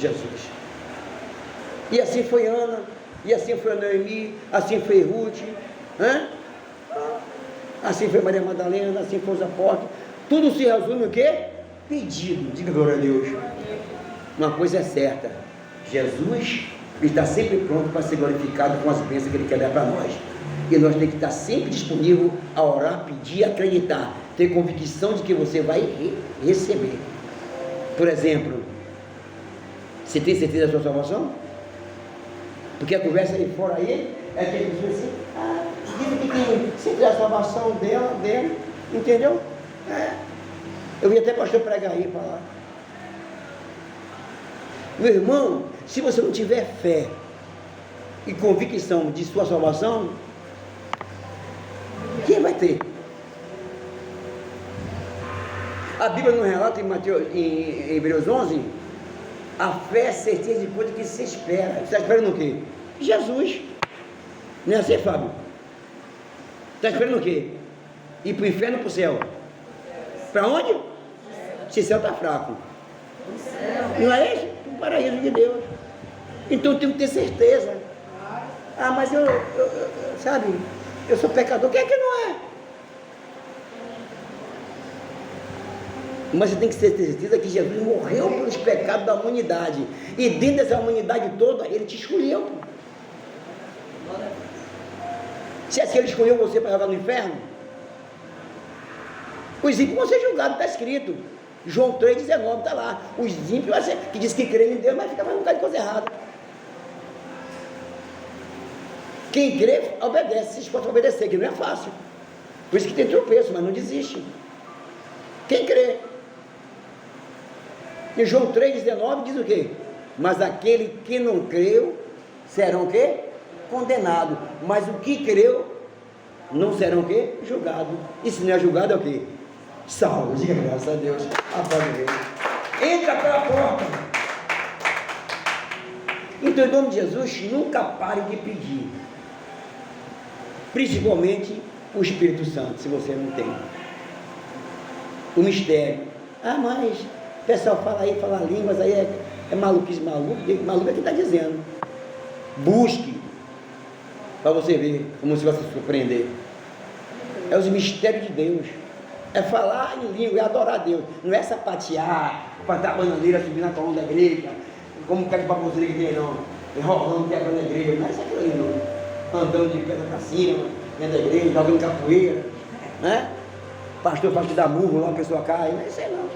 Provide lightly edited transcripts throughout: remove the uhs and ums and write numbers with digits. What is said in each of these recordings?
Jesus. E assim foi Ana, e assim foi a Noemi, assim foi Ruth, né? Assim foi Maria Madalena, assim foi os apóstolos. Tudo se resume o quê? Pedido. Diga glória a Deus. Uma coisa é certa, Jesus está sempre pronto para ser glorificado com as bênçãos que Ele quer dar para nós. E nós temos que estar sempre disponível a orar, pedir, acreditar, ter convicção de que você vai receber. Por exemplo, você tem certeza da sua salvação? Porque a conversa aí fora aí é que ele diz assim, diz que tem sempre a salvação dela, entendeu? Eu vi até pastor pregar aí para lá. Meu irmão, se você não tiver fé e convicção de sua salvação, quem vai ter? A Bíblia não relata em Hebreus 11, a fé é certeza de coisa que se espera. Você está esperando o quê? Jesus. Não é assim, Fábio? Está esperando o quê? Ir para o inferno ou para o céu? Para onde? Se o céu está fraco. Não é isso? O paraíso de Deus. Então eu tenho que ter certeza. Mas sabe, eu sou pecador. Quem é que não é? Mas você tem que ter certeza que Jesus morreu pelos pecados da humanidade. E dentro dessa humanidade toda, Ele te escolheu. Se é que Ele escolheu você para jogar no inferno, os ímpios vão ser julgados, está escrito. João 3,19 está lá. Os ímpios que diz que creem em Deus, mas fica fazendo um bocado de coisa errada. Quem crê, obedece, se esforça para obedecer, que não é fácil. Por isso que tem tropeço, mas não desiste. Quem crê? E João 3,19 diz o quê? Mas aquele que não creu, serão o quê? Condenado. Mas o que creu, não serão o quê? Julgado. E se não é julgado, é o quê? Salvo. Diga graças a Deus. Entra pela porta. Então, em nome de Jesus, nunca pare de pedir. Principalmente o Espírito Santo, se você não tem. O mistério. Mas o pessoal fala aí, fala línguas, aí é maluquice, maluco é que está dizendo. Busque, para você ver como você vai se surpreender. É os mistérios de Deus. É falar em língua, é adorar a Deus. Não é sapatear, plantar bananeira, subir na coluna da igreja, como quer para você que tem, não. Enrolando, quebrando a igreja. Não é isso aquilo aí, não. Andando de pedra para cima, dentro da igreja, jogando capoeira, né? Pastor faz te dar murro lá, a pessoa cai. Não é isso aí, não.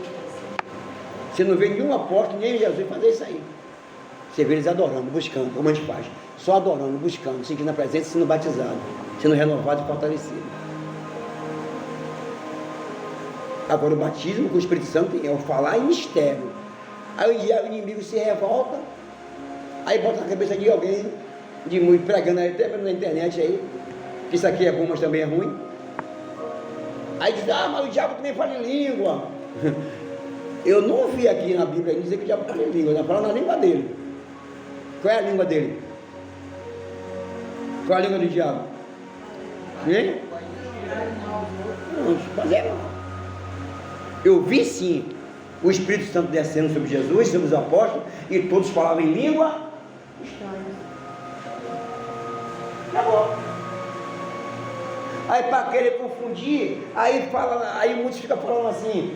Você não vê nenhum apóstolo, nem Jesus fazer isso aí. Você vê eles adorando, buscando, como a gente faz. Só adorando, buscando, sentindo a presença, sendo batizado, sendo renovado e fortalecido. Agora o batismo com o Espírito Santo é o falar em mistério. Aí o inimigo se revolta, aí bota na cabeça de alguém, de muito pregando aí, até na internet aí, que isso aqui é bom, mas também é ruim. Aí diz, mas o diabo também fala em língua. Eu não vi aqui na Bíblia dizer que o diabo fala em língua, ele fala na língua dele. Qual é a língua dele? Qual é a língua do diabo? Hein? Não, fazer não. Eu vi sim o Espírito Santo descendo sobre Jesus, sobre os apóstolos, e todos falavam em língua estranha. Acabou. Aí para querer confundir, aí muitos ficam falando assim,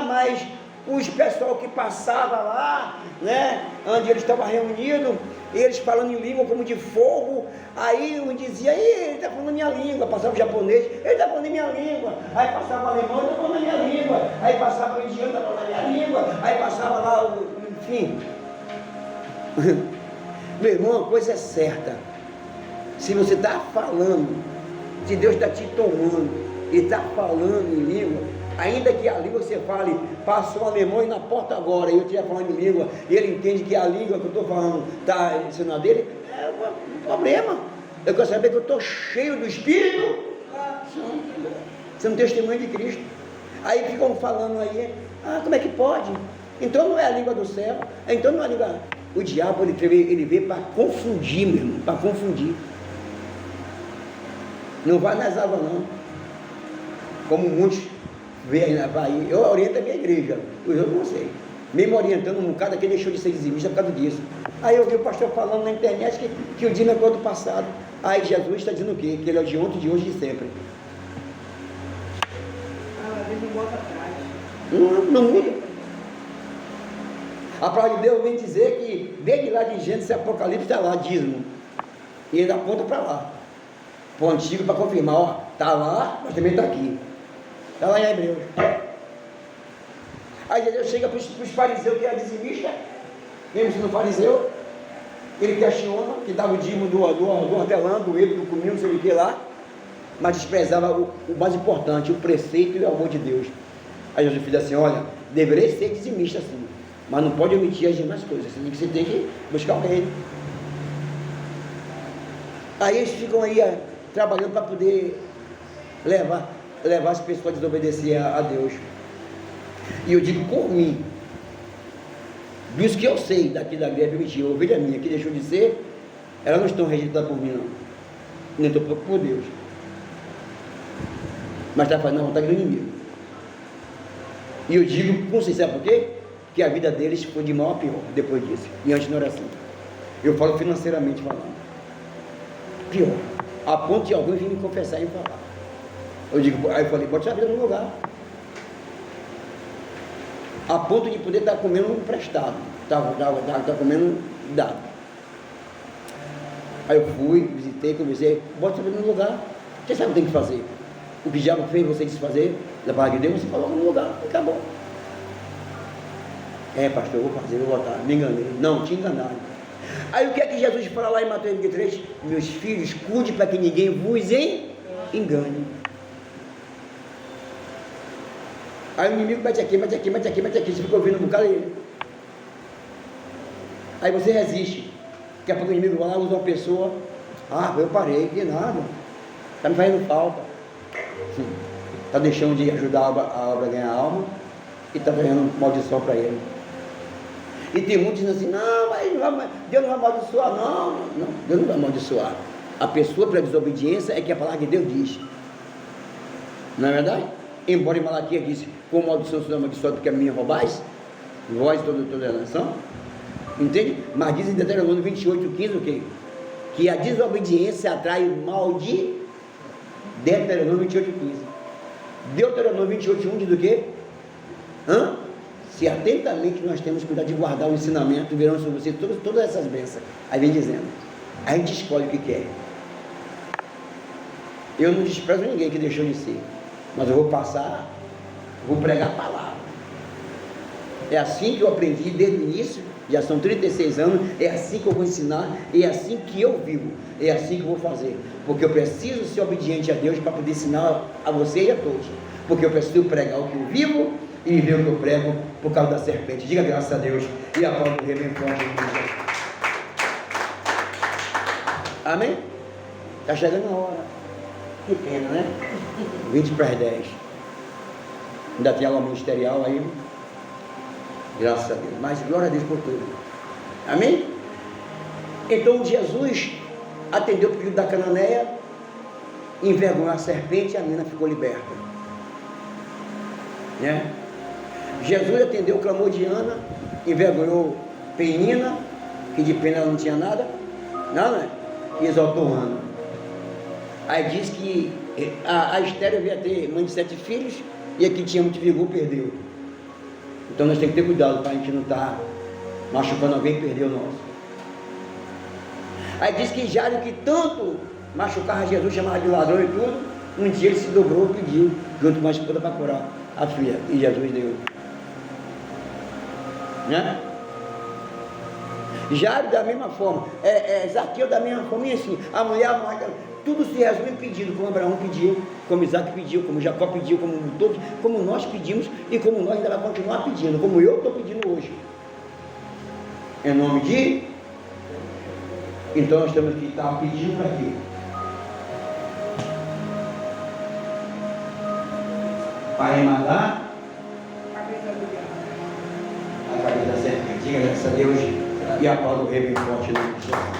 mas os pessoal que passava lá, né, onde eles estavam reunidos, eles falando em língua como de fogo, aí um dizia, ele está falando minha língua, passava o japonês, ele está falando minha língua, aí passava o alemão, ele está falando minha língua, aí passava o indiano, está falando minha língua, aí passava lá, enfim. Meu irmão, uma coisa é certa, se você está falando, se Deus está te tomando e está falando em língua, ainda que a língua você fale, passou um alemão e na porta agora, e eu estiver falando em língua, e ele entende que a língua que eu estou falando está ensinando dele, é um problema. Eu quero saber que eu estou cheio do Espírito Santo. Você não tem testemunho de Cristo. Aí ficam falando aí, como é que pode? Então não é a língua do céu, então não é a língua. O diabo ele veio para confundir, meu irmão, para confundir. Não vai nas águas não. Como muitos veem na Bahia, eu oriento a minha igreja, os outros não sei. mesmo orientando um bocado, que deixou de ser dizimista por causa disso. Aí eu vi o pastor falando na internet que o dízimo é coisa do passado. Aí Jesus está dizendo o quê? Que ele é o de ontem, de hoje e de sempre. Ele não bota atrás. Não muda. A palavra de Deus vem dizer que desde lá de Gênesis e Apocalipse está lá, dízimo. E ele aponta para lá. Para o antigo, para confirmar, ó, está lá, mas também está aqui. Está lá em Hebreus. Aí Jesus chega para os fariseus que é dizimista, mesmo sendo fariseu, ele questiona, que dava o dízimo do hortelã, do eiro, do cominho, não sei o que lá, mas desprezava o mais importante, o preceito e o amor de Deus. Aí Jesus diz assim, olha, deveria ser dizimista sim, mas não pode omitir as demais coisas, você tem que buscar o reino. Aí eles ficam aí trabalhando para poder levar as pessoas a desobedecer a Deus. E eu digo por mim, dos que eu sei daqui da igreja primitiva, a ovelha minha que deixou de ser, elas não estão rejeitadas por mim não, nem estou por Deus, mas está fazendo a vontade do inimigo. E eu digo com sincero, por quê? Que a vida deles foi de mal a pior depois disso, e antes não era assim. Eu falo financeiramente falando, pior, a ponto de alguns virem me confessar e falar. Eu digo, aí eu falei, bote a vida no lugar, a ponto de poder estar comendo emprestado, tá comendo dado. Aí eu fui, visitei, conversei, bote a vida no lugar, você sabe o que tem que fazer. O que o diabo fez você desfazer da palavra de Deus, você coloca no lugar, acabou. É, pastor, eu vou fazer, vou botar, me enganei. Não, te enganaram. Aí o que é que Jesus fala lá em Mateus 23? Meus filhos, cuide para que ninguém vos engane. Aí o inimigo mete aqui, você fica ouvindo um bocado aí. Aí você resiste. Daqui a pouco o inimigo vai lá, usa uma pessoa. Ah, eu parei, que nada. Está me fazendo falta. Está deixando de ajudar a obra a ganhar alma e está ganhando maldição para ele. E tem muitos dizendo assim, não, mas Deus não vai amaldiçoar, não, Deus não vai amaldiçoar. A pessoa pela desobediência é que a palavra de Deus diz. Não é verdade? Embora em Malaquias disse, com maldição se não amaldiçoado porque a minha roubais, vós toda a nação, entende? Mas diz em Deuteronômio 28:15 o quê? Que a desobediência atrai o mal de Deuteronômio 28:15. Deuteronômio 28:1 diz o quê? Se atentamente nós temos que cuidar de guardar o ensinamento, verão sobre você todas essas bênçãos. Aí vem dizendo, a gente escolhe o que quer. Eu não desprezo ninguém que deixou de ser, mas eu vou pregar a palavra. É assim que eu aprendi desde o início, já são 36 anos, é assim que eu vou ensinar, é assim que eu vivo, é assim que eu vou fazer, porque eu preciso ser obediente a Deus para poder ensinar a você e a todos, porque eu preciso pregar o que eu vivo e viver o que eu prego por causa da serpente. Diga graças a Deus e aplauda o rei bem forte. Amém? Está chegando a hora. Que pena, né? 20:10. Ainda tem aula ministerial aí. Graças a Deus. Mas glória a Deus por tudo. Amém? Então Jesus atendeu o pedido da cananeia, envergonhou a serpente e a menina ficou liberta. Né? Jesus atendeu o clamor de Ana, envergonhou Penina, que de pena ela não tinha nada, né? E exaltou Ana. Aí diz que a Esther devia ter mãe de 7 filhos, e aqui tinha muito vigor, perdeu. Então nós temos que ter cuidado para a gente não estar machucando alguém e perder o nosso. Aí diz que Jairo, que tanto machucava Jesus, chamava de ladrão e tudo, um dia ele se dobrou e pediu, junto com a esposa, para curar a filha, e Jesus deu. Né? Jairo da mesma forma, Zaqueu da mesma forma, e assim, a mulher, tudo se resume em pedido, como Abraão pediu, como Isaac pediu, como Jacó pediu, como todos, como nós pedimos e como nós ainda vamos continuar pedindo, como eu estou pedindo hoje. Em nome de... Então nós temos que estar pedindo para quê? Para emalar a cabeça da serpente. Diga graças a Deus e aplauda o rei bem forte no nome de Jesus.